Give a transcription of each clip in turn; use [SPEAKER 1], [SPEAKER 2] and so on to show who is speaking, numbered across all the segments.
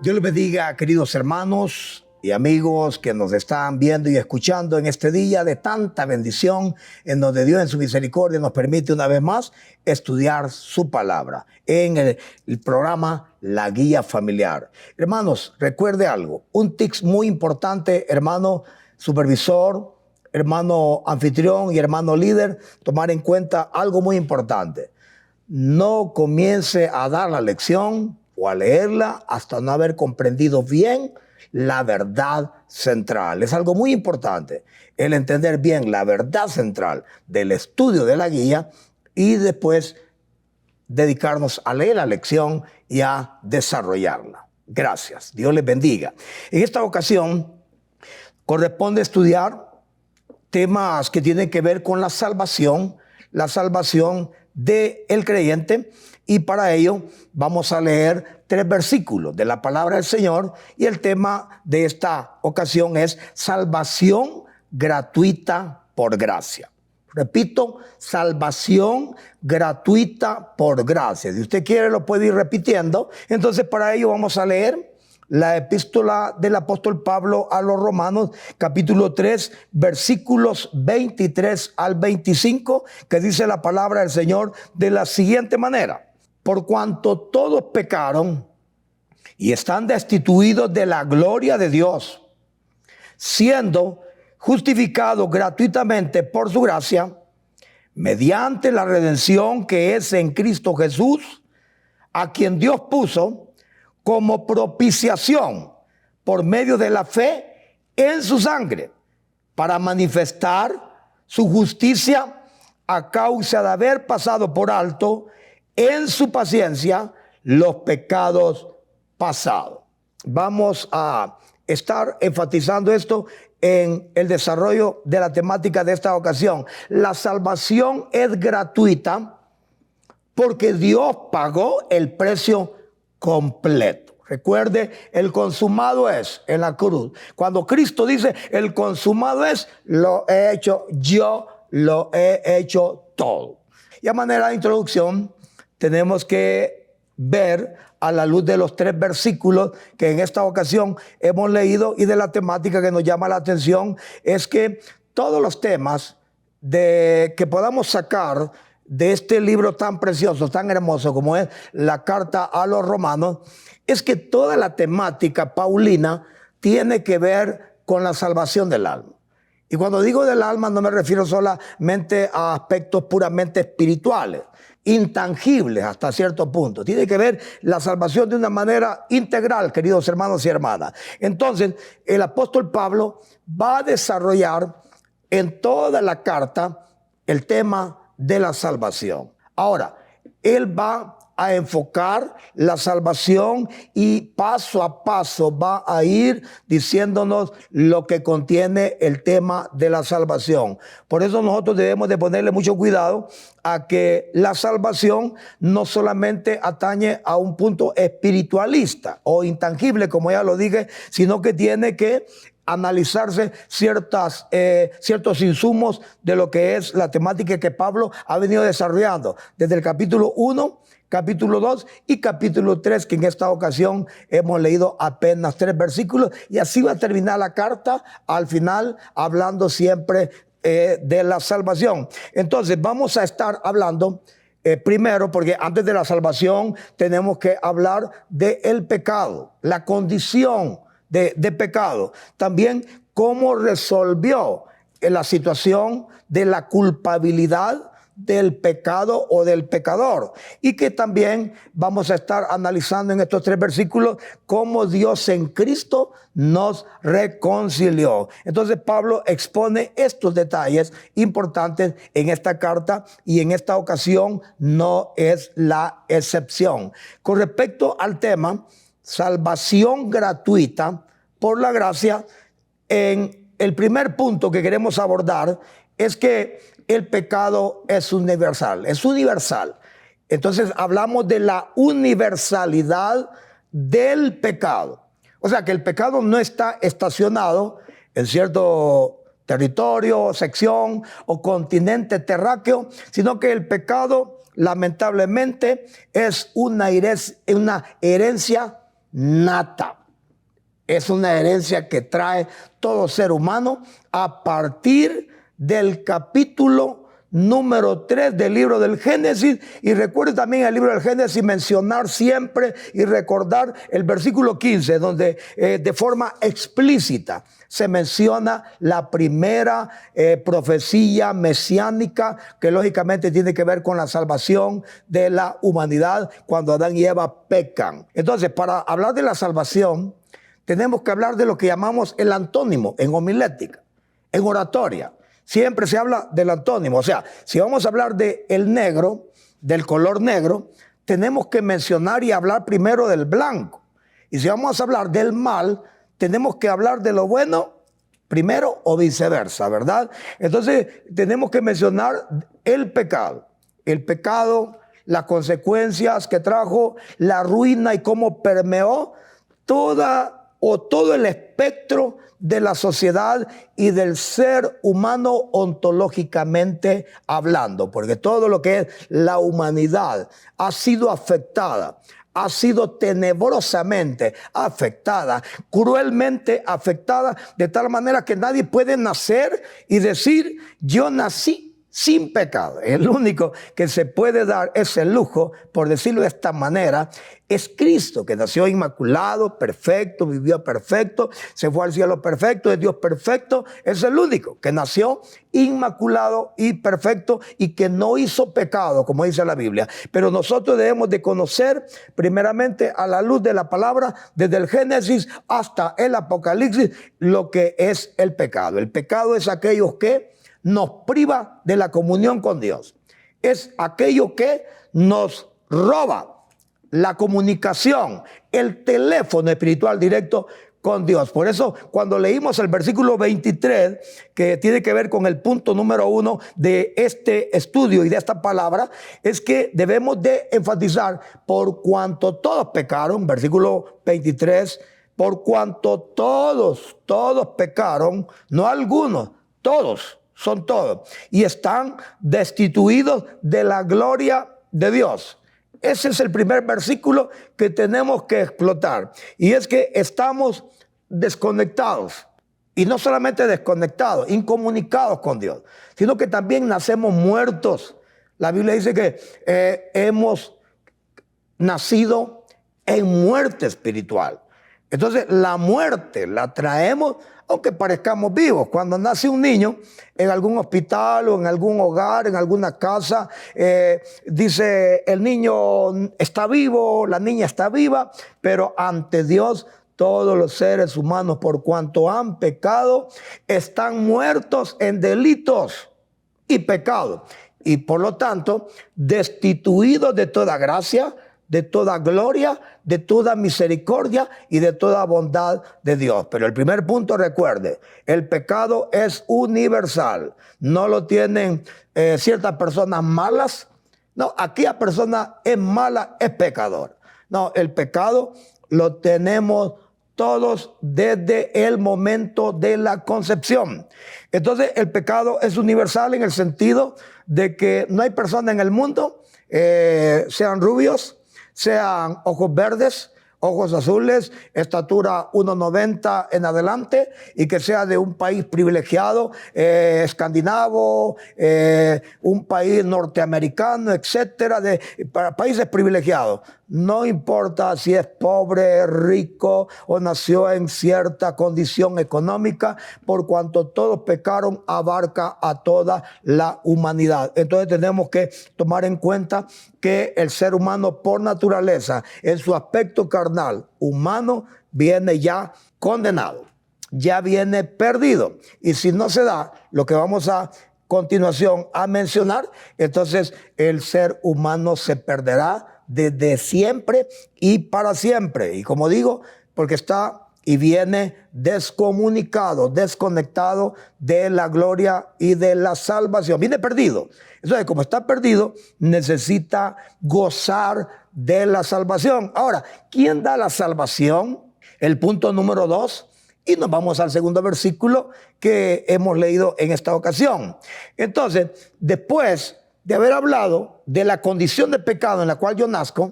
[SPEAKER 1] Dios les bendiga, queridos hermanos y amigos que nos están viendo y escuchando en este día de tanta bendición, en donde Dios en su misericordia nos permite una vez más estudiar su palabra en el programa La Guía Familiar. Hermanos, recuerde algo, un tips muy importante, hermano supervisor, hermano anfitrión y hermano líder, tomar en cuenta algo muy importante. No comience a dar la lección o a leerla hasta no haber comprendido bien la verdad central. Es algo muy importante el entender bien la verdad central del estudio de la guía y después dedicarnos a leer la lección y a desarrollarla. Gracias. Dios les bendiga. En esta ocasión corresponde estudiar temas que tienen que ver con la salvación del creyente, y para ello vamos a leer 3 versículos de la palabra del Señor, y el tema de esta ocasión es salvación gratuita por gracia. Repito, salvación gratuita por gracia. Si usted quiere lo puede ir repitiendo. Entonces para ello vamos a leer la epístola del apóstol Pablo a los Romanos, capítulo 3, versículos 23 al 25, que dice la palabra del Señor de la siguiente manera: por cuanto todos pecaron y están destituidos de la gloria de Dios, siendo justificados gratuitamente por su gracia, mediante la redención que es en Cristo Jesús, a quien Dios puso como propiciación por medio de la fe en su sangre, para manifestar su justicia a causa de haber pasado por alto en su paciencia los pecados pasados. Vamos a estar enfatizando esto en el desarrollo de la temática de esta ocasión. La salvación es gratuita porque Dios pagó el precio completo. Recuerde, el consumado es en la cruz. Cuando Cristo dice el consumado es, lo he hecho, yo lo he hecho todo. Y a manera de introducción tenemos que ver a la luz de los 3 versículos que en esta ocasión hemos leído, y de la temática que nos llama la atención es que todos los temas que podamos sacar de este libro tan precioso, tan hermoso como es la carta a los Romanos, es que toda la temática paulina tiene que ver con la salvación del alma. Y cuando digo del alma no me refiero solamente a aspectos puramente espirituales, intangibles hasta cierto punto. Tiene que ver la salvación de una manera integral, queridos hermanos y hermanas. Entonces, el apóstol Pablo va a desarrollar en toda la carta el tema de la salvación. Ahora, él va a enfocar la salvación y paso a paso va a ir diciéndonos lo que contiene el tema de la salvación. Por eso nosotros debemos de ponerle mucho cuidado a que la salvación no solamente atañe a un punto espiritualista o intangible, como ya lo dije, sino que tiene que analizarse ciertos insumos de lo que es la temática que Pablo ha venido desarrollando desde el capítulo 1, capítulo 2 y capítulo 3, que en esta ocasión hemos leído apenas 3 versículos, y así va a terminar la carta al final hablando siempre de la salvación. Entonces vamos a estar hablando primero, porque antes de la salvación tenemos que hablar del pecado, la condición de pecado. También cómo resolvió la situación de la culpabilidad del pecado o del pecador. Y que también vamos a estar analizando en estos 3 versículos cómo Dios en Cristo nos reconcilió. Entonces Pablo expone estos detalles importantes en esta carta, y en esta ocasión no es la excepción. Con respecto al tema salvación gratuita por la gracia, en el primer punto que queremos abordar es que el pecado es universal, Entonces hablamos de la universalidad del pecado. O sea, que el pecado no está estacionado en cierto territorio, sección o continente terráqueo, sino que el pecado lamentablemente es una herencia nata. Es una herencia que trae todo ser humano a partir del capítulo número 3 del libro del Génesis. Y recuerde también el libro del Génesis mencionar siempre y recordar el versículo 15, donde de forma explícita se menciona la primera profecía mesiánica, que lógicamente tiene que ver con la salvación de la humanidad cuando Adán y Eva pecan. Entonces, para hablar de la salvación, tenemos que hablar de lo que llamamos el antónimo en homilética, en oratoria. Siempre se habla del antónimo. O sea, si vamos a hablar de el negro, del color negro, tenemos que mencionar y hablar primero del blanco. Y si vamos a hablar del mal, tenemos que hablar de lo bueno primero o viceversa, ¿verdad? Entonces, tenemos que mencionar el pecado. El pecado, las consecuencias que trajo, la ruina y cómo permeó todo el espectro de la sociedad y del ser humano ontológicamente hablando, porque todo lo que es la humanidad ha sido afectada, ha sido tenebrosamente afectada, cruelmente afectada, de tal manera que nadie puede nacer y decir, yo nací sin pecado. El único que se puede dar ese lujo, por decirlo de esta manera, es Cristo, que nació inmaculado, perfecto, vivió perfecto, se fue al cielo perfecto, es Dios perfecto. Es el único que nació inmaculado y perfecto y que no hizo pecado, como dice la Biblia. Pero nosotros debemos de conocer primeramente a la luz de la palabra, desde el Génesis hasta el Apocalipsis, lo que es el pecado. El pecado es aquello que nos priva de la comunión con Dios. Es aquello que nos roba la comunicación, el teléfono espiritual directo con Dios. Por eso, cuando leímos el versículo 23, que tiene que ver con el punto número 1 de este estudio y de esta palabra, es que debemos de enfatizar, por cuanto todos pecaron, versículo 23, por cuanto todos pecaron, no algunos, todos, son todos, y están destituidos de la gloria de Dios. Ese es el primer versículo que tenemos que explotar. Y es que estamos desconectados. Y no solamente desconectados, incomunicados con Dios, sino que también nacemos muertos. La Biblia dice que hemos nacido en muerte espiritual. Entonces la muerte la traemos aunque parezcamos vivos. Cuando nace un niño en algún hospital o en algún hogar, en alguna casa, dice el niño está vivo, la niña está viva, pero ante Dios todos los seres humanos, por cuanto han pecado, están muertos en delitos y pecados. Y por lo tanto, destituidos de toda gracia, de toda gloria, de toda misericordia y de toda bondad de Dios. Pero el primer punto, recuerde, el pecado es universal. No lo tienen ciertas personas malas. No, aquella persona es mala, es pecador. No, el pecado lo tenemos todos desde el momento de la concepción. Entonces, el pecado es universal en el sentido de que no hay persona en el mundo, sean rubios, sean ojos verdes, ojos azules, estatura 1,90 en adelante, y que sea de un país privilegiado, escandinavo, un país norteamericano, etcétera, para países privilegiados. No importa si es pobre, rico o nació en cierta condición económica, por cuanto todos pecaron, abarca a toda la humanidad. Entonces tenemos que tomar en cuenta que el ser humano por naturaleza, en su aspecto carnal, humano, viene ya condenado, ya viene perdido. Y si no se da lo que vamos a continuación a mencionar, entonces el ser humano se perderá desde siempre y para siempre. Y como digo, porque está y viene descomunicado, desconectado de la gloria y de la salvación. Viene perdido. Entonces, como está perdido, necesita gozar de la salvación. Ahora, ¿quién da la salvación? El punto número 2. Y nos vamos al segundo versículo que hemos leído en esta ocasión. Entonces, después de haber hablado de la condición de pecado en la cual yo nazco,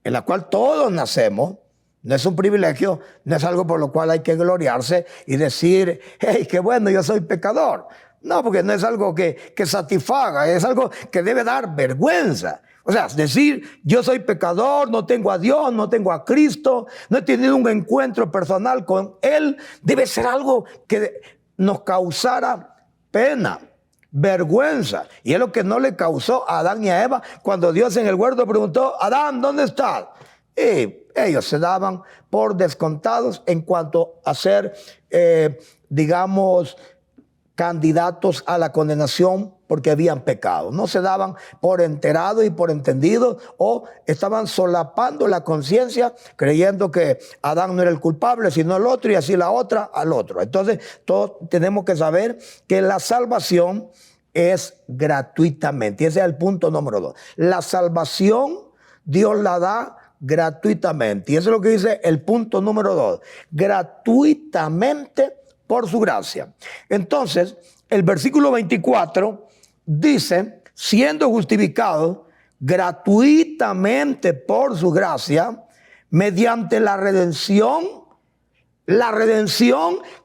[SPEAKER 1] en la cual todos nacemos, No es un privilegio, no es algo por lo cual hay que gloriarse y decir, hey, qué bueno, yo soy pecador. No, porque no es algo que satisfaga, es algo que debe dar vergüenza. O sea, decir, yo soy pecador, no tengo a Dios, no tengo a Cristo, no he tenido un encuentro personal con Él, debe ser algo que nos causara pena, vergüenza. Y es lo que no le causó a Adán y a Eva cuando Dios en el huerto preguntó, Adán, ¿dónde estás? Y ellos se daban por descontados en cuanto a ser, digamos, candidatos a la condenación porque habían pecado. No se daban por enterados y por entendidos, o estaban solapando la conciencia creyendo que Adán no era el culpable sino el otro, y así la otra al otro. Entonces todos tenemos que saber que la salvación es gratuitamente. Ese es el punto número 2. La salvación Dios la da gratuitamente, y eso es lo que dice el punto número 2. Gratuitamente por su gracia. Entonces, el versículo 24 dice, siendo justificado gratuitamente por su gracia, mediante la redención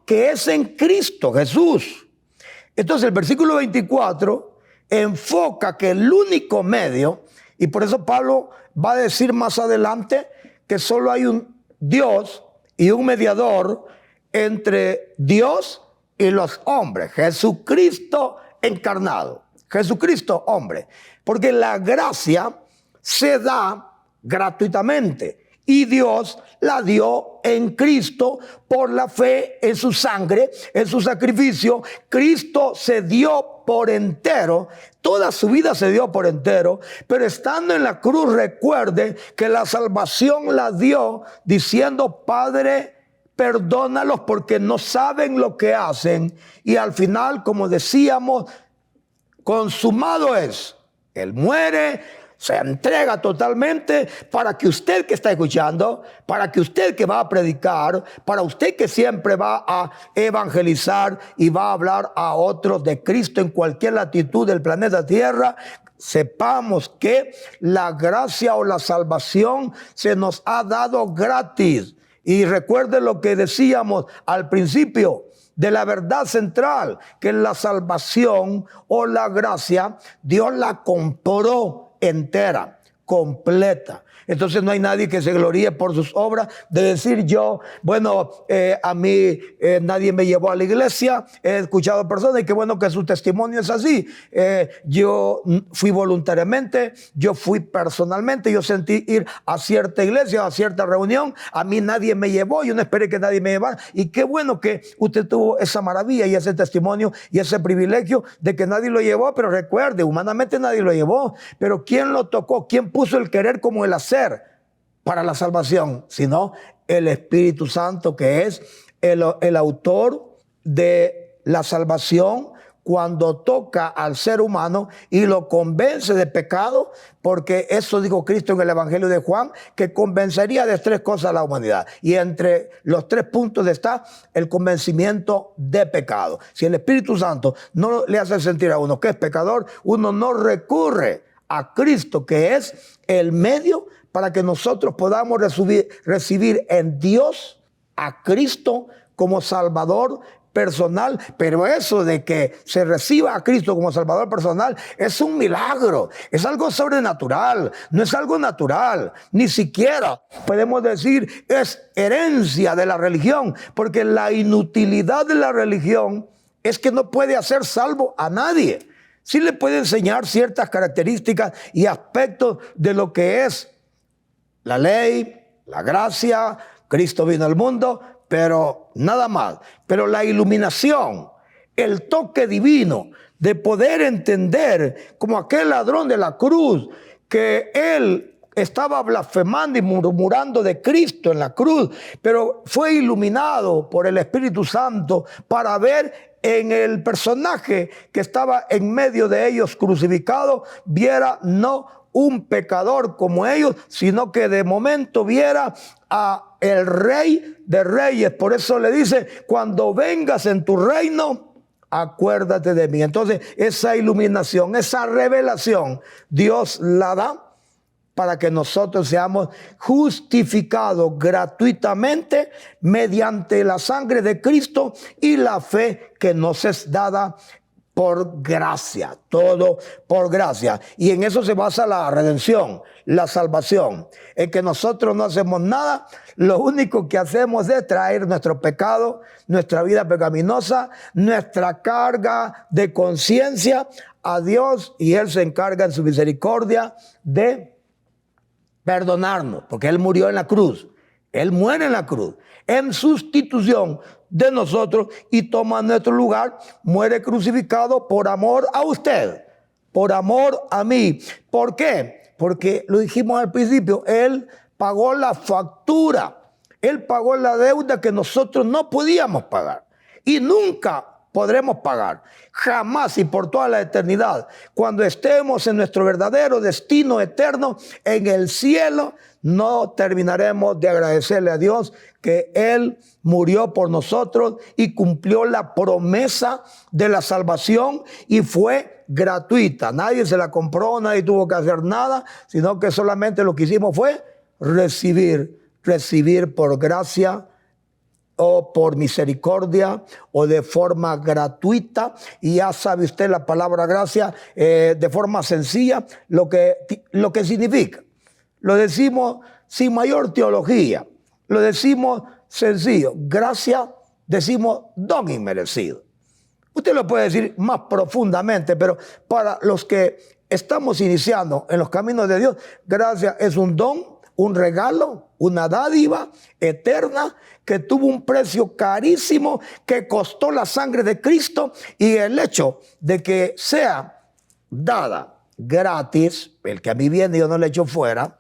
[SPEAKER 1] que es en Cristo Jesús. Entonces, el versículo 24 enfoca que el único medio, y por eso Pablo va a decir más adelante que solo hay un Dios y un mediador entre Dios y los hombres, Jesucristo encarnado, Jesucristo hombre, porque la gracia se da gratuitamente y Dios la dio en Cristo por la fe en su sangre, en su sacrificio. Cristo se dio por entero, toda su vida se dio por entero, pero estando en la cruz, recuerde que la salvación la dio diciendo, Padre, perdónalos porque no saben lo que hacen. Y al final, como decíamos, consumado es. Él muere, se entrega totalmente para que usted que está escuchando, para que usted que va a predicar, para usted que siempre va a evangelizar y va a hablar a otros de Cristo en cualquier latitud del planeta Tierra, sepamos que la gracia o la salvación se nos ha dado gratis. Y recuerde lo que decíamos al principio de la verdad central, que la salvación o la gracia, Dios la compró entera, completa. Entonces no hay nadie que se gloríe por sus obras de decir yo, bueno, a mí nadie me llevó a la iglesia, he escuchado personas y qué bueno que su testimonio es así. Yo fui voluntariamente, yo fui personalmente, yo sentí ir a cierta iglesia, a cierta reunión, a mí nadie me llevó, yo no esperé que nadie me llevara, y qué bueno que usted tuvo esa maravilla y ese testimonio y ese privilegio de que nadie lo llevó, pero recuerde, humanamente nadie lo llevó, pero ¿quién lo tocó? ¿Quién puso el querer como el hacer para la salvación? Sino el Espíritu Santo, que es el autor de la salvación cuando toca al ser humano y lo convence de pecado, porque eso dijo Cristo en el Evangelio de Juan, que convencería de 3 cosas a la humanidad. Y entre los 3 puntos está el convencimiento de pecado. Si el Espíritu Santo no le hace sentir a uno que es pecador, uno no recurre a Cristo, que es el medio para que nosotros podamos recibir en Dios a Cristo como Salvador personal. Pero eso de que se reciba a Cristo como Salvador personal es un milagro, es algo sobrenatural, no es algo natural, ni siquiera podemos decir es herencia de la religión, porque la inutilidad de la religión es que no puede hacer salvo a nadie. Sí le puede enseñar ciertas características y aspectos de lo que es la ley, la gracia, Cristo vino al mundo, pero nada más. Pero la iluminación, el toque divino de poder entender, como aquel ladrón de la cruz, que él estaba blasfemando y murmurando de Cristo en la cruz, pero fue iluminado por el Espíritu Santo para ver en el personaje que estaba en medio de ellos crucificado, viera no un pecador como ellos, sino que de momento viera a el Rey de Reyes. Por eso le dice, cuando vengas en tu reino, acuérdate de mí. Entonces, esa iluminación, esa revelación, Dios la da para que nosotros seamos justificados gratuitamente mediante la sangre de Cristo y la fe que nos es dada por gracia, todo por gracia. Y en eso se basa la redención, la salvación. En que nosotros no hacemos nada, lo único que hacemos es traer nuestro pecado, nuestra vida pecaminosa, nuestra carga de conciencia a Dios, y Él se encarga en su misericordia de perdonarnos, porque Él murió en la cruz. Él muere en la cruz, en sustitución de nosotros, y toma nuestro lugar, muere crucificado por amor a usted, por amor a mí. ¿Por qué? Porque lo dijimos al principio, Él pagó la factura, Él pagó la deuda que nosotros no podíamos pagar y nunca podremos pagar, jamás y por toda la eternidad. Cuando estemos en nuestro verdadero destino eterno en el cielo, no terminaremos de agradecerle a Dios que Él murió por nosotros y cumplió la promesa de la salvación, y fue gratuita. Nadie se la compró, nadie tuvo que hacer nada, sino que solamente lo que hicimos fue recibir por gracia o por misericordia o de forma gratuita. Y ya sabe usted la palabra gracia de forma sencilla lo que significa. Lo decimos sin mayor teología, lo decimos sencillo. Gracia, decimos don inmerecido. Usted lo puede decir más profundamente, pero para los que estamos iniciando en los caminos de Dios, gracia es un don, un regalo, una dádiva eterna que tuvo un precio carísimo, que costó la sangre de Cristo. Y el hecho de que sea dada gratis, el que a mí viene yo no le echo fuera,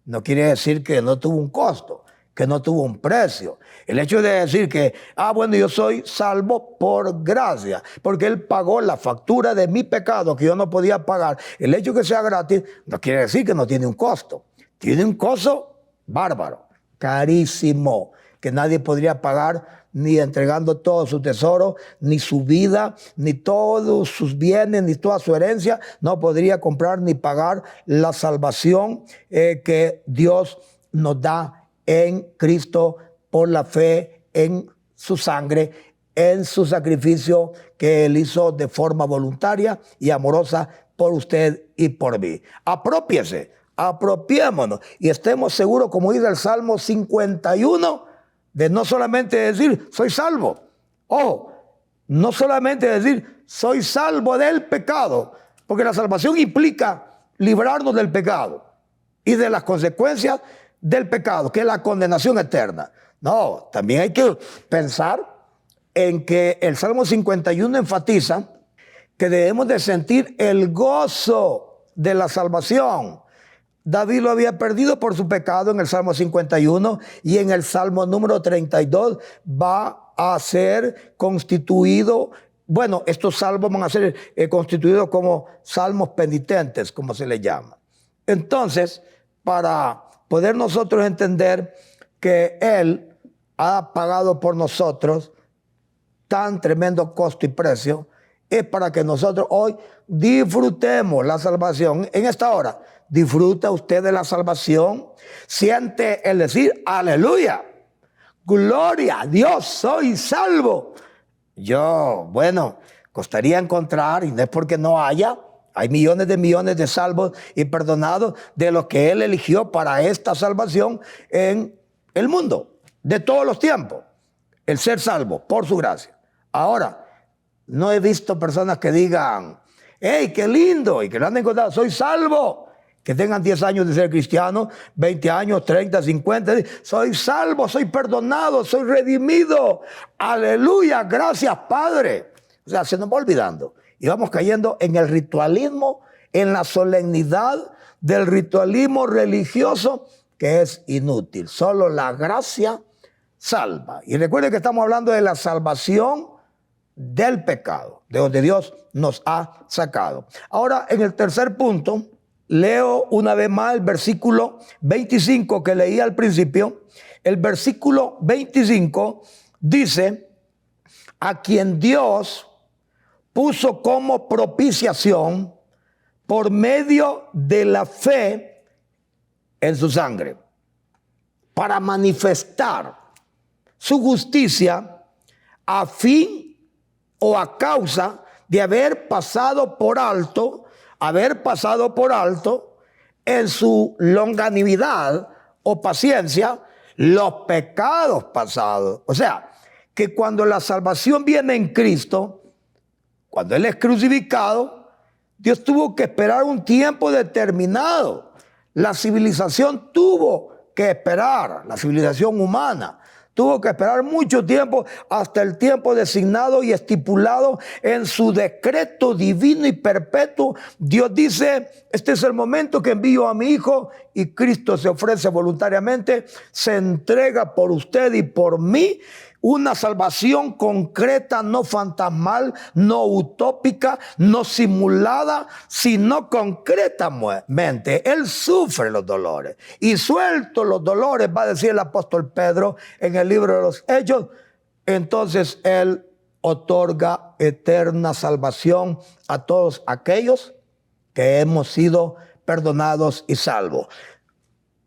[SPEAKER 1] no quiere decir que no tuvo un costo, que no tuvo un precio. El hecho de decir que, bueno, yo soy salvo por gracia, porque Él pagó la factura de mi pecado que yo no podía pagar. El hecho de que sea gratis no quiere decir que no tiene un costo. Tiene un costo bárbaro, carísimo, que nadie podría pagar, ni entregando todo su tesoro, ni su vida, ni todos sus bienes, ni toda su herencia. No podría comprar ni pagar la salvación que Dios nos da en Cristo por la fe en su sangre, en su sacrificio que Él hizo de forma voluntaria y amorosa por usted y por mí. Apropiémonos y estemos seguros, como dice el Salmo 51, de no solamente decir soy salvo, no solamente decir soy salvo del pecado, porque la salvación implica librarnos del pecado y de las consecuencias del pecado, que es la condenación eterna. No, también hay que pensar en que el Salmo 51 enfatiza que debemos de sentir el gozo de la salvación. David lo había perdido por su pecado en el Salmo 51, y en el Salmo número 32 va a ser constituido, bueno, estos salmos van a ser constituidos como salmos penitentes, como se les llama. Entonces, para poder nosotros entender que Él ha pagado por nosotros tan tremendo costo y precio, es para que nosotros hoy disfrutemos la salvación. En esta hora, ¿disfruta usted de la salvación? ¿Siente el decir, aleluya, gloria a Dios, soy salvo? Costaría encontrar, y no es porque no haya, hay millones de salvos y perdonados de los que Él eligió para esta salvación en el mundo, de todos los tiempos, el ser salvo por su gracia. Ahora, no he visto personas que digan, ¡hey, qué lindo! Y que lo han encontrado, soy salvo. Que tengan 10 años de ser cristianos, 20 años, 30, 50. Soy salvo, soy perdonado, soy redimido. Aleluya, gracias, Padre. O sea, se nos va olvidando. Y vamos cayendo en el ritualismo, en la solemnidad del ritualismo religioso, que es inútil. Solo la gracia salva. Y recuerden que estamos hablando de la salvación del pecado, de donde Dios nos ha sacado. Ahora, en el tercer punto, leo una vez más el versículo 25 que leí al principio. El versículo 25 dice, a quien Dios puso como propiciación por medio de la fe en su sangre para manifestar su justicia a fin o a causa de haber pasado por alto en su longanimidad o paciencia los pecados pasados. O sea, que cuando la salvación viene en Cristo, cuando Él es crucificado, Dios tuvo que esperar un tiempo determinado. La civilización tuvo que esperar, la civilización humana tuvo que esperar mucho tiempo, hasta el tiempo designado y estipulado en su decreto divino y perpetuo. Dios dice: este es el momento que envío a mi Hijo, y Cristo se ofrece voluntariamente, se entrega por usted y por mí. Una salvación concreta, no fantasmal, no utópica, no simulada, sino concretamente. Él sufre los dolores. Y suelto los dolores, va a decir el apóstol Pedro en el libro de los Hechos, entonces Él otorga eterna salvación a todos aquellos que hemos sido perdonados y salvos.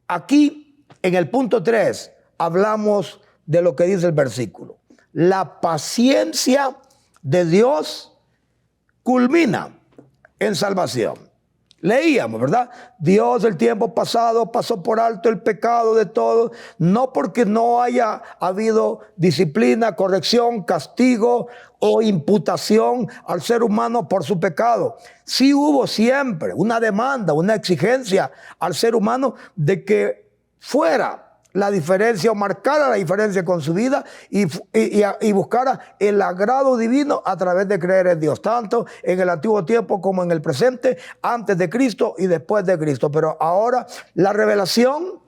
[SPEAKER 1] Aquí, en el punto 3, hablamos de lo que dice el versículo. La paciencia de Dios culmina en salvación. Leíamos, ¿verdad? Dios el tiempo pasado pasó por alto el pecado de todos, no porque no haya habido disciplina, corrección, castigo o imputación al ser humano por su pecado. Sí hubo siempre una demanda, una exigencia al ser humano de que fuera la diferencia, o marcara la diferencia con su vida y buscara el agrado divino a través de creer en Dios, tanto en el antiguo tiempo como en el presente, antes de Cristo y después de Cristo. Pero ahora la revelación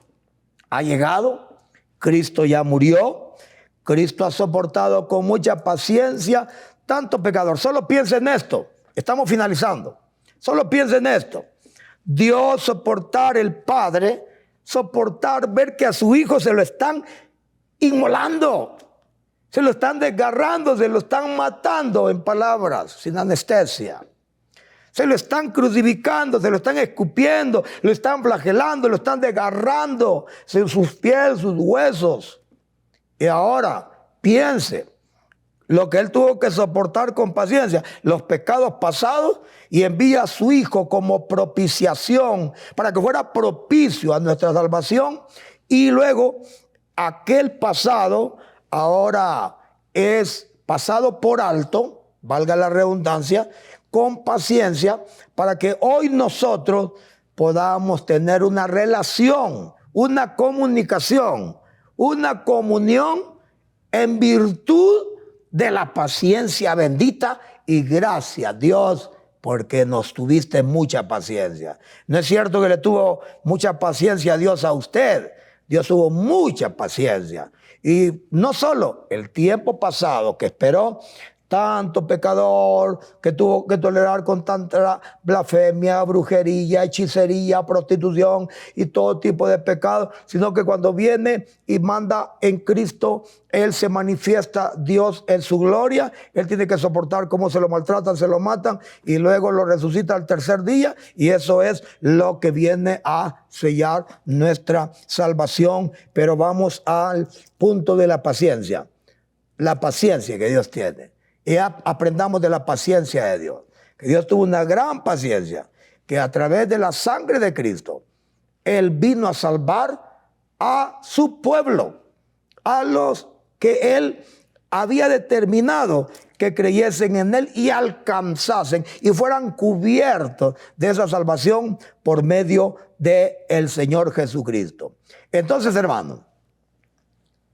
[SPEAKER 1] ha llegado, Cristo ya murió, Cristo ha soportado con mucha paciencia tanto pecador. Solo piensa en esto, estamos finalizando, solo piensa en esto. Dios soportar, el Padre soportar ver que a su hijo se lo están inmolando, se lo están desgarrando, se lo están matando, en palabras, sin anestesia. Se lo están crucificando, se lo están escupiendo, lo están flagelando, lo están desgarrando, sus pieles, sus huesos. Y ahora piense lo que Él tuvo que soportar con paciencia, los pecados pasados, y envía a su Hijo como propiciación para que fuera propicio a nuestra salvación. Y luego aquel pasado ahora es pasado por alto, valga la redundancia, con paciencia, para que hoy nosotros podamos tener una relación, una comunicación, una comunión en virtud de la paciencia bendita. Y gracias, Dios, porque nos tuviste mucha paciencia. No es cierto que le tuvo mucha paciencia a Dios a usted. Dios tuvo mucha paciencia. Y no solo el tiempo pasado que esperó tanto pecador, que tuvo que tolerar con tanta blasfemia, brujería, hechicería, prostitución y todo tipo de pecados, sino que cuando viene y manda en Cristo, Él se manifiesta Dios en su gloria. Él tiene que soportar cómo se lo maltratan, se lo matan, y luego lo resucita al tercer día, y eso es lo que viene a sellar nuestra salvación. Pero vamos al punto de la paciencia que Dios tiene. Y aprendamos de la paciencia de Dios, que Dios tuvo una gran paciencia, que a través de la sangre de Cristo, Él vino a salvar a su pueblo, a los que Él había determinado que creyesen en Él y alcanzasen y fueran cubiertos de esa salvación por medio del Señor Jesucristo. Entonces, hermanos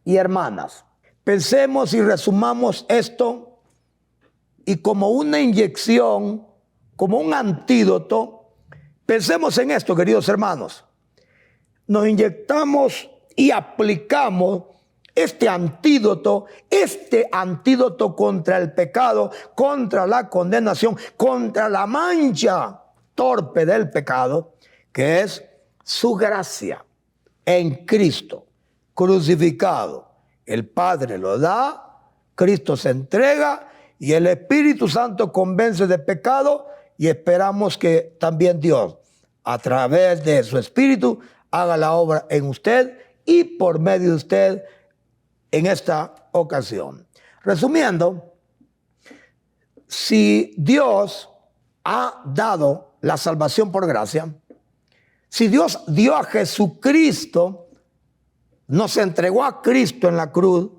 [SPEAKER 1] y hermanas, pensemos y resumamos esto, y como una inyección, como un antídoto, pensemos en esto, queridos hermanos. Nos inyectamos y aplicamos este antídoto contra el pecado, contra la condenación, contra la mancha torpe del pecado, que es su gracia en Cristo crucificado. El Padre lo da, Cristo se entrega, y el Espíritu Santo convence de pecado, y esperamos que también Dios, a través de su Espíritu, haga la obra en usted y por medio de usted en esta ocasión. Resumiendo, si Dios ha dado la salvación por gracia, si Dios dio a Jesucristo, nos entregó a Cristo en la cruz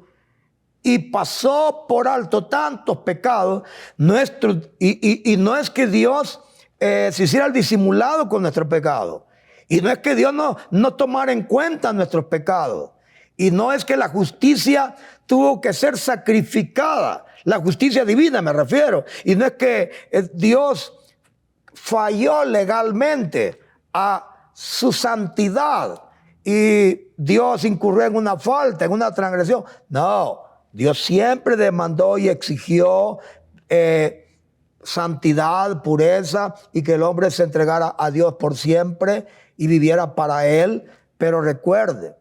[SPEAKER 1] y pasó por alto tantos pecados nuestros, y no es que Dios se hiciera el disimulado con nuestros pecados, y no es que Dios no tomara en cuenta nuestros pecados, y no es que la justicia tuvo que ser sacrificada, la justicia divina me refiero, y no es que Dios falló legalmente a su santidad y Dios incurrió en una falta, en una transgresión. No, Dios siempre demandó y exigió santidad, pureza, y que el hombre se entregara a Dios por siempre y viviera para Él. Pero recuerde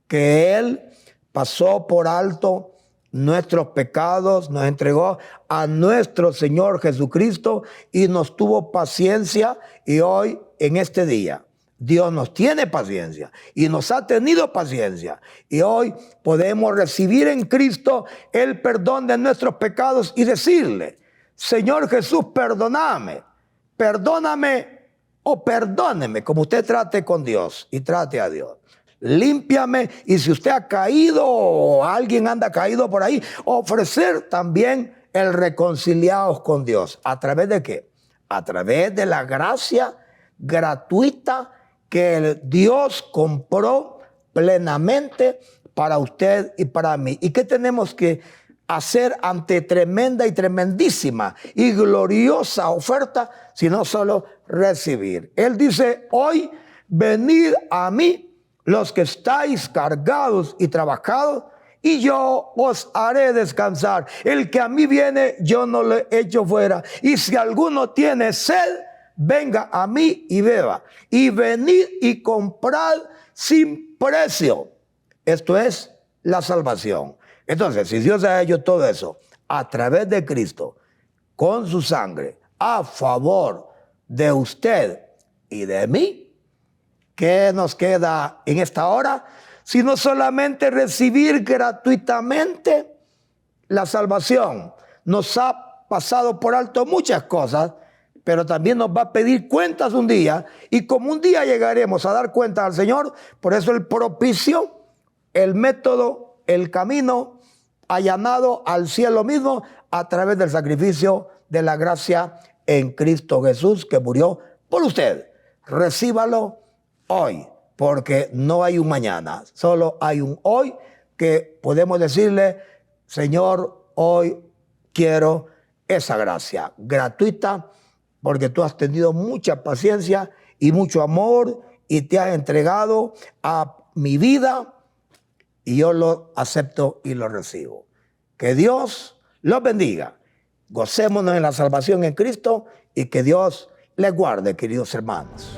[SPEAKER 1] que Él pasó por alto nuestros pecados, nos entregó a nuestro Señor Jesucristo y nos tuvo paciencia, y hoy en este día Dios nos tiene paciencia y nos ha tenido paciencia, y hoy podemos recibir en Cristo el perdón de nuestros pecados y decirle: Señor Jesús, perdóname o perdóneme, como usted trate con Dios y trate a Dios. Límpiame, y si usted ha caído o alguien anda caído por ahí, ofrecer también el reconciliados con Dios. ¿A través de qué? A través de la gracia gratuita que Dios compró plenamente para usted y para mí. ¿Y qué tenemos que hacer ante tremenda y tremendísima y gloriosa oferta, sino solo recibir? Él dice: hoy venid a mí los que estáis cargados y trabajados, y yo os haré descansar. El que a mí viene, yo no le echo fuera. Y si alguno tiene sed, venga a mí y beba. Y venid y comprad sin precio. Esto es la salvación. Entonces, si Dios ha hecho todo eso a través de Cristo, con su sangre, a favor de usted y de mí, ¿qué nos queda en esta hora? Sino solamente recibir gratuitamente la salvación. Nos ha pasado por alto muchas cosas, pero también nos va a pedir cuentas un día, y como un día llegaremos a dar cuentas al Señor, por eso el propicio, el método, el camino allanado al cielo mismo a través del sacrificio de la gracia en Cristo Jesús, que murió por usted. Recíbalo hoy, porque no hay un mañana, solo hay un hoy, que podemos decirle: Señor, hoy quiero esa gracia gratuita, porque tú has tenido mucha paciencia y mucho amor y te has entregado a mi vida, y yo lo acepto y lo recibo. Que Dios los bendiga. Gocémonos en la salvación en Cristo, y que Dios les guarde, queridos hermanos.